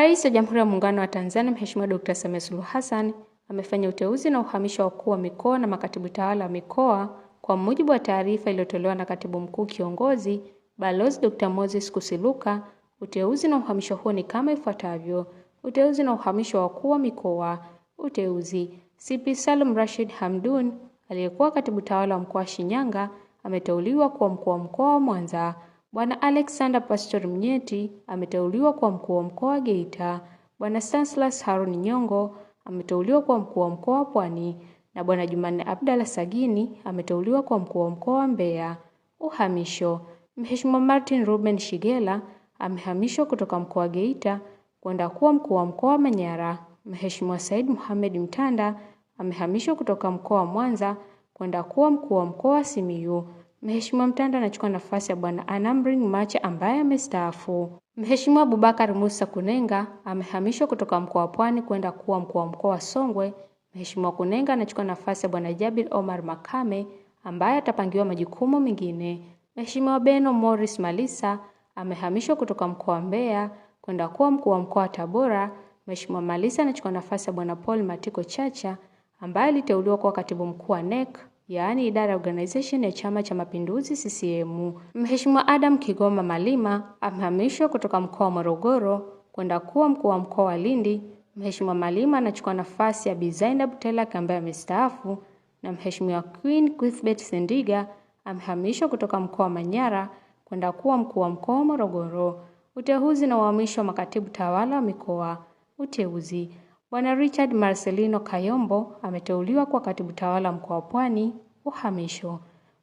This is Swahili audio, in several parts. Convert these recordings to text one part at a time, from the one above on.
Rais wa Jamhuri ya Muungano wa Tanzania Mheshimiwa Dr. Samia Suluhu Hassan amefanya uteuzi na uhamisho wa wakuu wa mikoa na makatibu tawala wa mikoa kwa mujibu wa taarifa iliyotolewa na Katibu Mkuu Kiongozi Balozi Dr. Moses Kusiluka. Uteuzi na uhamisho huo ni kama ifuatavyo. Uteuzi na uhamisho wa wakuu wa mikoa. Uteuzi: CP Salum Rashid Hamdun aliyekuwa katibu tawala wa mkoa wa Shinyanga ameteuliwa kuwa mkuu wa mkoa wa Mwanza. Bwana Alexander Pastor Mnyeti ameteuliwa kuwa mkuu wa mkoa wa Geita. Bwana Stanislaus Harun Nyongo ameteuliwa kuwa mkuu wa mkoa wa Pwani na Bwana Jumanne Abdalla Sagini ameteuliwa kuwa mkuu wa mkoa wa Mbeya. Uhamisho: Mheshimiwa Martin Ruben Shigela amehamishwa kutoka mkoa wa Geita kwenda kuwa mkuu wa mkoa wa Manyara. Mheshimiwa Said Mohamed Mtanda amehamishwa kutoka mkoa wa Mwanza kwenda kuwa mkuu wa mkoa wa Simiyu. Mheshimiwa Mtanda anachukua nafasi ya Bwana Anamring Macha ambaye amestaafu. Mheshimiwa Abubakar Musa Kunenga amehamishwa kutoka mkoa wa Pwani kwenda kuwa mkuu wa mkoa wa Songwe. Mheshimiwa Kunenga anachukua nafasi ya Bwana Jabir Omar Makame ambaye atapangiwa majukumu mengine. Mheshimiwa Beno Morris Malisa amehamishwa kutoka mkoa wa Mbeya kwenda kuwa mkuu wa mkoa wa Tabora. Mheshimiwa Malisa anachukua nafasi ya Bwana Paul Matiko Chacha ambaye aliteuliwa kuwa katibu mkuu wa NEC, yaani idara ya organization ya Chama cha Mapinduzi CCM. Mheshimiwa Adam Kigoma Malima amehamishwa kutoka mkoa wa Morogoro kwenda kuwa mkuu wa mkoa wa Lindi. Mheshimiwa Malima anachukua nafasi ya Bi Zainab Telak ambaye amestaafu, na Mheshimiwa Queen Cuthbert Sendiga amehamishwa kutoka mkoa wa Manyara kwenda kuwa mkuu wa mkoa wa Morogoro. Uteuzi na uhamisho wa makatibu tawala wa mikoa. Uteuzi: Bwana Richard Marcelino Kayombo ameteuliwa kuwa katibu tawala mkoa wa Pwani. Uhamisho: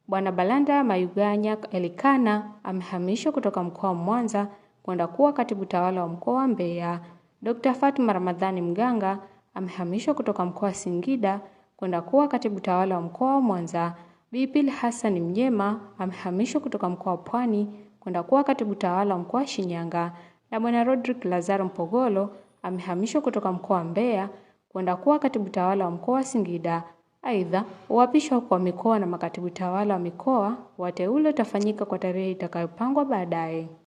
Bwana Balanda Mayuganya Elikana amehamishwa kutoka mkoa wa Mwanza kwenda kuwa katibu tawala wa mkoa wa Mbeya. Dr. Fatuma Ramadhani Mganga amehamishwa kutoka mkoa wa Singida kwenda kuwa katibu tawala wa mkoa wa Mwanza. Bipil Hassan Mnyema amehamishwa kutoka mkoa wa Pwani kwenda kuwa katibu tawala wa mkoa wa Shinyanga, na Bwana Rodrick Lazaro Mpogolo amehamishwa kutoka mkoa wa Mbeya kwenda kuwa katibu tawala wa mkoa wa Singida. Aidha, uapisho kwa mikoa na makatibu tawala wa mikoa wateule utafanyika kwa tarehe itakayopangwa baadaye.